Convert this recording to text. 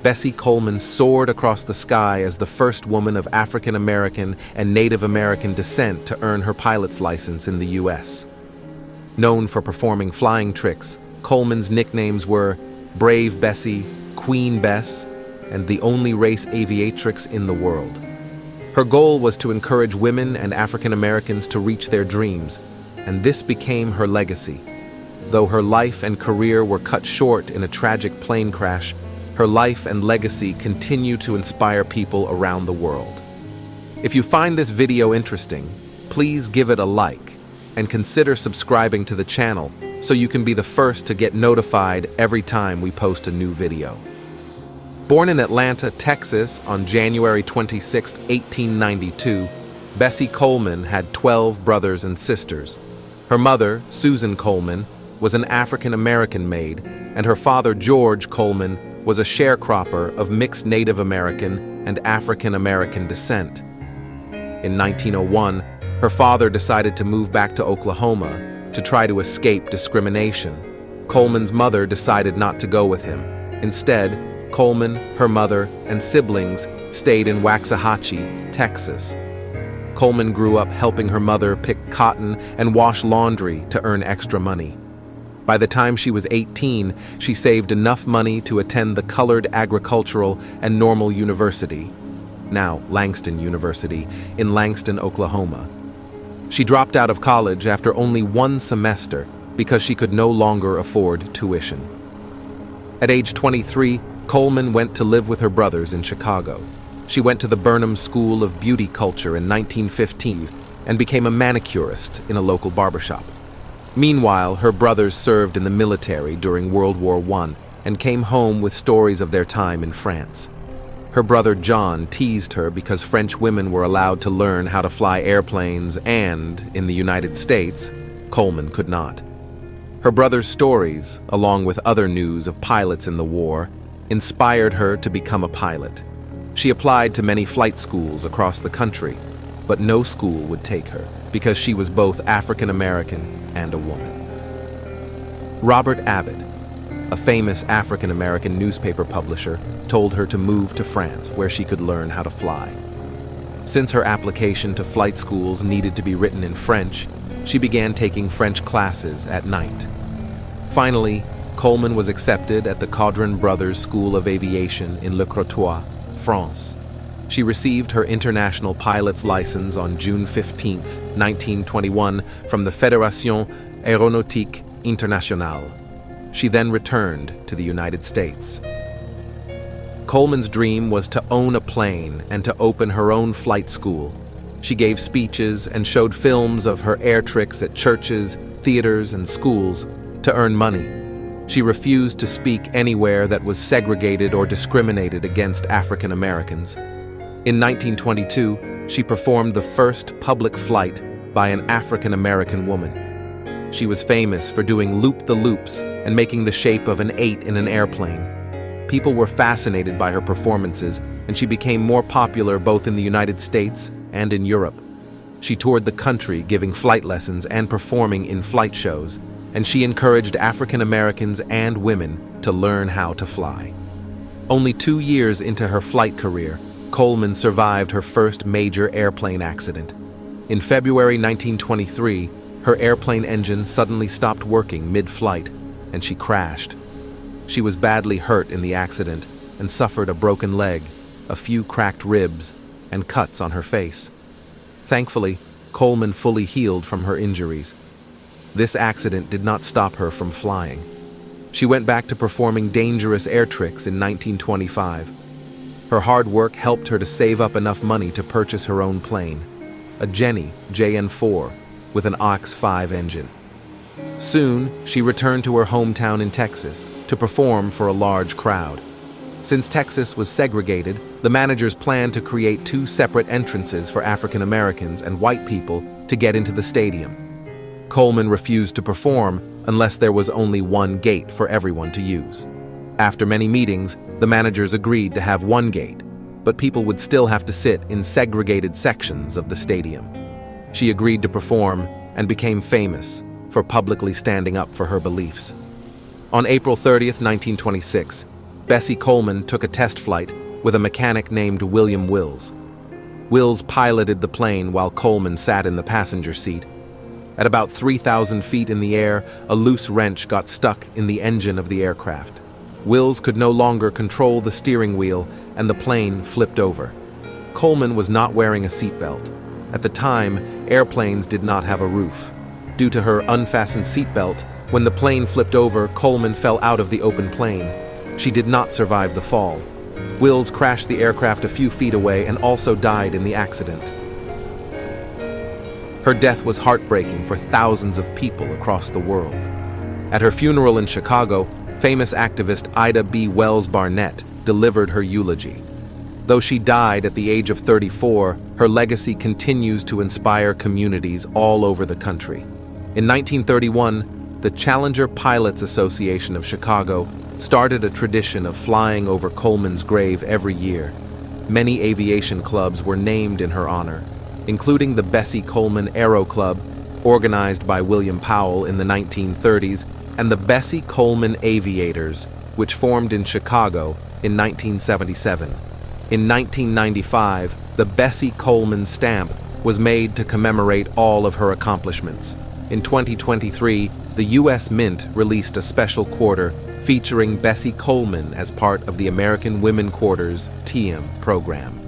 Bessi Coleman soared across the sky as the first woman of African American and Native American descent to earn her pilot's license in the U.S. Known for performing flying tricks, Coleman's nicknames were Brave Bessi, Queen Bess, and the only race aviatrix in the world. Her goal was to encourage women and African Americans to reach their dreams, and this became her legacy. Though her life and career were cut short in a tragic plane crash, her life and legacy continue to inspire people around the world. If you find this video interesting, please give it a like and consider subscribing to the channel so you can be the first to get notified every time we post a new video. Born in Atlanta, Texas on January 26, 1892, Bessi Coleman had 12 brothers and sisters. Her mother, Susan Coleman, was an African-American maid, and her father, George Coleman, was a sharecropper of mixed Native American and African-American descent. In 1901, her father decided to move back to Oklahoma to try to escape discrimination. Coleman's mother decided not to go with him. Instead, Coleman, her mother, and siblings stayed in Waxahachie, Texas. Coleman grew up helping her mother pick cotton and wash laundry to earn extra money. By the time she was 18, she saved enough money to attend the Colored Agricultural and Normal University, now Langston University, in Langston, Oklahoma. She dropped out of college after only one semester because she could no longer afford tuition. At age 23, Coleman went to live with her brothers in Chicago. She went to the Burnham School of Beauty Culture in 1915 and became a manicurist in a local barbershop. Meanwhile, her brothers served in the military during World War I and came home with stories of their time in France. Her brother John teased her because French women were allowed to learn how to fly airplanes and, in the United States, Coleman could not. Her brother's stories, along with other news of pilots in the war, inspired her to become a pilot. She applied to many flight schools across the country, but no school would take her because she was both African American and a woman. Robert Abbott, a famous African American newspaper publisher, told her to move to France where she could learn how to fly. Since her application to flight schools needed to be written in French, she began taking French classes at night. Finally, Coleman was accepted at the Caudron Brothers School of Aviation in Le Crotoy, France. She received her international pilot's license on June 15, 1921, from the Fédération Aéronautique Internationale. She then returned to the United States. Coleman's dream was to own a plane and to open her own flight school. She gave speeches and showed films of her air tricks at churches, theaters, and schools to earn money. She refused to speak anywhere that was segregated or discriminated against African Americans. In 1922, she performed the first public flight by an African American woman. She was famous for doing loop-the-loops and making the shape of an 8 in an airplane. People were fascinated by her performances, and she became more popular both in the United States and in Europe. She toured the country giving flight lessons and performing in flight shows, and she encouraged African Americans and women to learn how to fly. Only 2 years into her flight career, Coleman survived her first major airplane accident. In February 1923, her airplane engine suddenly stopped working mid-flight, and she crashed. She was badly hurt in the accident and suffered a broken leg, a few cracked ribs, and cuts on her face. Thankfully, Coleman fully healed from her injuries. This accident did not stop her from flying. She went back to performing dangerous air tricks in 1925. Her hard work helped her to save up enough money to purchase her own plane, a Jenny JN4 with an OX-5 engine. Soon, she returned to her hometown in Texas to perform for a large crowd. Since Texas was segregated, the managers planned to create 2 separate entrances for African Americans and white people to get into the stadium. Coleman refused to perform unless there was only one gate for everyone to use. After many meetings, the managers agreed to have one gate, but people would still have to sit in segregated sections of the stadium. She agreed to perform and became famous for publicly standing up for her beliefs. On April 30, 1926, Bessi Coleman took a test flight with a mechanic named William Wills. Wills piloted the plane while Coleman sat in the passenger seat. At about 3,000 feet in the air, a loose wrench got stuck in the engine of the aircraft. Wills could no longer control the steering wheel, and the plane flipped over. Coleman was not wearing a seatbelt. At the time, airplanes did not have a roof. Due to her unfastened seatbelt, when the plane flipped over, Coleman fell out of the open plane. She did not survive the fall. Wills crashed the aircraft a few feet away and also died in the accident. Her death was heartbreaking for thousands of people across the world. At her funeral in Chicago, famous activist Ida B. Wells Barnett delivered her eulogy. Though she died at the age of 34, her legacy continues to inspire communities all over the country. In 1931, the Challenger Pilots Association of Chicago started a tradition of flying over Coleman's grave every year. Many aviation clubs were named in her honor, including the Bessi Coleman Aero Club, organized by William Powell in the 1930s, and the Bessi Coleman Aviators, which formed in Chicago in 1977. In 1995, the Bessi Coleman stamp was made to commemorate all of her accomplishments. In 2023, the U.S. Mint released a special quarter featuring Bessi Coleman as part of the American Women Quarter's TM program.